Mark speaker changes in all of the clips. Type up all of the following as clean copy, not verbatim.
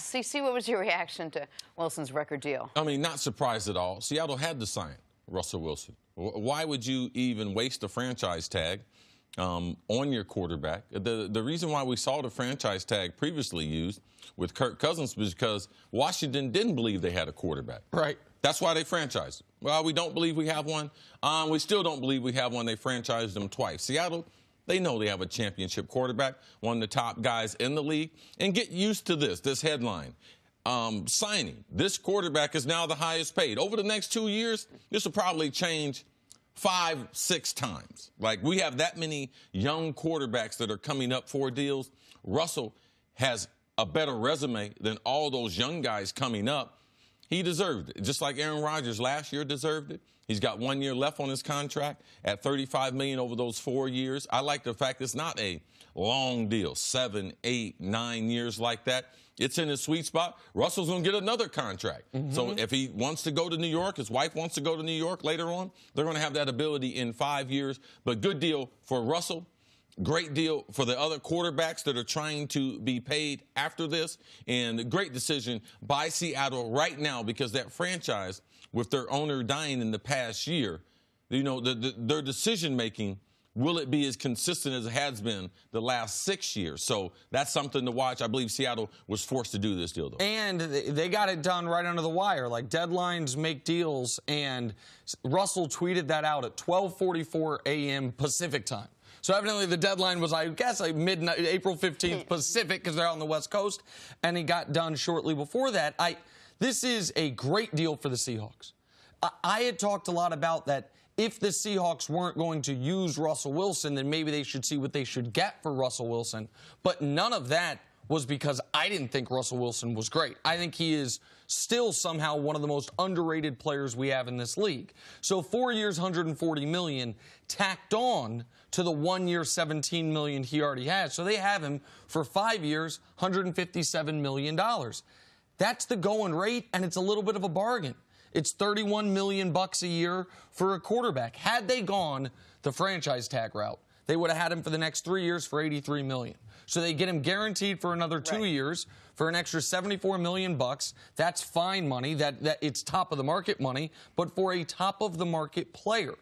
Speaker 1: CC, what was your reaction to Wilson's record deal?
Speaker 2: I mean, not surprised at all. Seattle had to sign Russell Wilson. Why would you even waste a franchise tag on your quarterback? The reason why we saw the franchise tag previously used with Kirk Cousins was because Washington didn't believe they had a quarterback.
Speaker 3: Right.
Speaker 2: That's why they franchised. Well, we don't believe we have one. We still don't believe we have one. They franchised them twice. Seattle, they know they have a championship quarterback, one of the top guys in the league. And get used to this headline. Signing. This quarterback is now the highest paid. Over the next 2 years, this will probably change 5, 6 times. Like, we have that many young quarterbacks that are coming up for deals. Russell has a better resume than all those young guys coming up. He deserved it. Just like Aaron Rodgers last year deserved it. He's got 1 year left on his contract at $35 million over those 4 years. I like the fact it's not a long deal, 7, 8, 9 years like that. It's in his sweet spot. Russell's going to get another contract. So if he wants to go to New York, his wife wants to go to New York later on, they're going to have that ability in 5 years. But good deal for Russell. Great deal for the other quarterbacks that are trying to be paid after this. And great decision by Seattle right now, because that franchise, with their owner dying in the past year, you know, their decision-making, will it be as consistent as it has been the last 6 years? So that's something to watch. I believe Seattle was forced to do this deal, though.
Speaker 3: And they got it done right under the wire. Like, deadlines make deals, and Russell tweeted that out at 12:44 a.m. Pacific time. So evidently the deadline was, I guess, like midnight, April 15th Pacific, because they're out on the West Coast, and he got done shortly before that. This is a great deal for the Seahawks. I had talked a lot about that. If the Seahawks weren't going to use Russell Wilson, then maybe they should see what they should get for Russell Wilson. But none of that was because I didn't think Russell Wilson was great. I think he is still somehow one of the most underrated players we have in this league. So 4 years, $140 million tacked on to the 1 year, $17 million he already has. So they have him for 5 years, $157 million. That's the going rate, and it's a little bit of a bargain. It's $31 million a year for a quarterback. Had they gone the franchise tag route, they would have had him for the next 3 years for $83 million. So they get him guaranteed for another 2 years for an extra $74 million. That's fine money. That it's top of the market money, but for a top of the market player.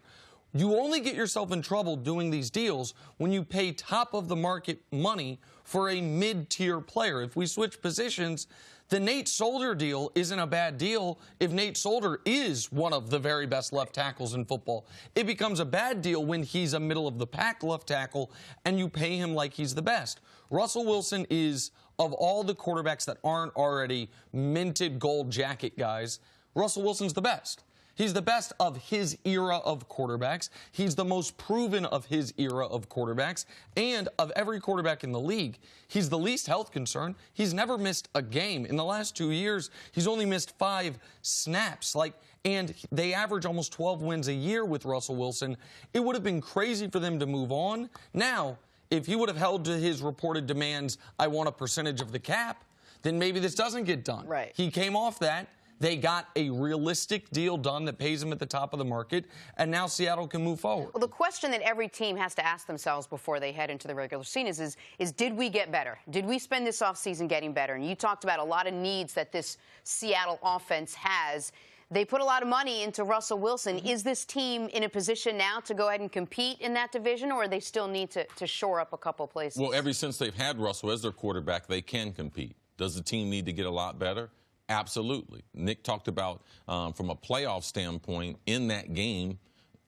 Speaker 3: You only get yourself in trouble doing these deals when you pay top of the market money for a mid-tier player. If we switch positions, the Nate Solder deal isn't a bad deal if Nate Solder is one of the very best left tackles in football. It becomes a bad deal when he's a middle-of-the-pack left tackle and you pay him like he's the best. Russell Wilson is, of all the quarterbacks that aren't already minted gold jacket guys, Russell Wilson's the best. He's the best of his era of quarterbacks. He's the most proven of his era of quarterbacks. And of every quarterback in the league, he's the least health concern. He's never missed a game. In the last 2 years, he's only missed 5 snaps. And they average almost 12 wins a year with Russell Wilson. It would have been crazy for them to move on. Now, if he would have held to his reported demands, I want a percentage of the cap, then maybe this doesn't get done.
Speaker 1: Right.
Speaker 3: He came off that. They got a realistic deal done that pays him at the top of the market, and now Seattle can move forward.
Speaker 1: Well, the question that every team has to ask themselves before they head into the regular season is did we get better? Did we spend this offseason getting better? And you talked about a lot of needs that this Seattle offense has. They put a lot of money into Russell Wilson. Is this team in a position now to go ahead and compete in that division, or they still need to shore up a couple places?
Speaker 2: Well, ever since they've had Russell as their quarterback, they can compete. Does the team need to get a lot better? Absolutely. Nick talked about, from a playoff standpoint, in that game,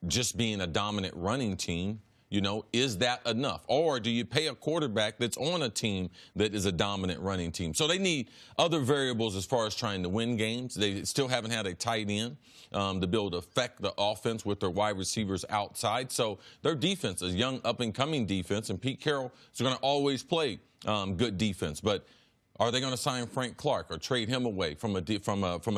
Speaker 2: just being a dominant running team. You know, is that enough? Or do you pay a quarterback that's on a team that is a dominant running team? So they need other variables as far as trying to win games. They still haven't had a tight end to be able to affect the offense with their wide receivers outside. So their defense is young, up-and-coming defense, and Pete Carroll is going to always play good defense. But are they going to sign Frank Clark or trade him away from a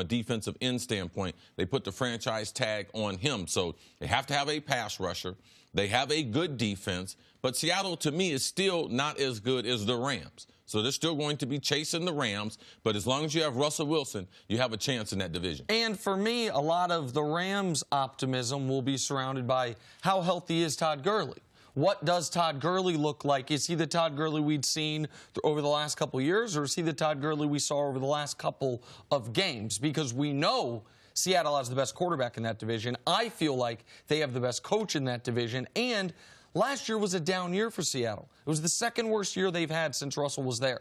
Speaker 2: defensive end standpoint? They put the franchise tag on him. So they have to have a pass rusher. They have a good defense. But Seattle, to me, is still not as good as the Rams. So they're still going to be chasing the Rams. But as long as you have Russell Wilson, you have a chance in that division.
Speaker 3: And for me, a lot of the Rams' optimism will be surrounded by how healthy is Todd Gurley. what does Todd Gurley look like? Is he the Todd Gurley we'd seen over the last couple of years, or is he the Todd Gurley we saw over the last couple of games? Because we know Seattle has the best quarterback in that division. I feel like they have the best coach in that division. And last year was a down year for Seattle. It was the second worst year they've had since Russell was there.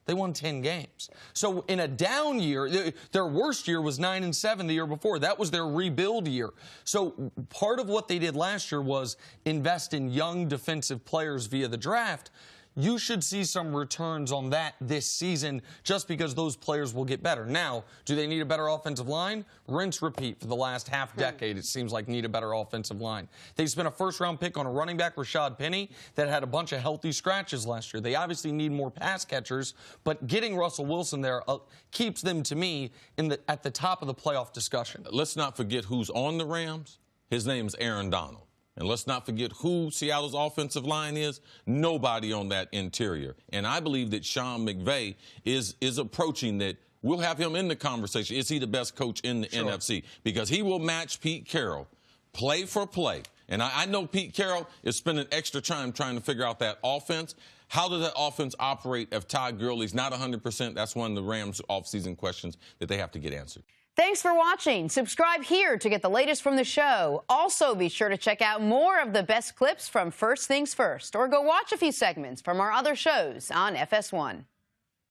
Speaker 3: They won 10 games. So in a down year, their worst year was 9-7 the year before. That was their rebuild year. So part of what they did last year was invest in young defensive players via the draft. You should see some returns on that this season just because those players will get better. Now, do they need a better offensive line? Rinse, repeat for the last half decade, it seems like need a better offensive line. They spent a first-round pick on a running back, Rashad Penny, that had a bunch of healthy scratches last year. They obviously need more pass catchers, but getting Russell Wilson there keeps them, to me, at the top of the playoff discussion.
Speaker 2: Let's not forget who's on the Rams. His name's Aaron Donald. And let's not forget who Seattle's offensive line is. Nobody on that interior. And I believe that Sean McVay is approaching that. We'll have him in the conversation. Is he the best coach in the NFC? Because he will match Pete Carroll play for play. And I know Pete Carroll is spending extra time trying to figure out that offense. How does that offense operate if Todd Gurley's not 100%? That's one of the Rams' offseason questions that they have to get answered.
Speaker 1: Thanks for watching. Subscribe here to get the latest from the show. Also, be sure to check out more of the best clips from First Things First, or go watch a few segments from our other shows on FS1.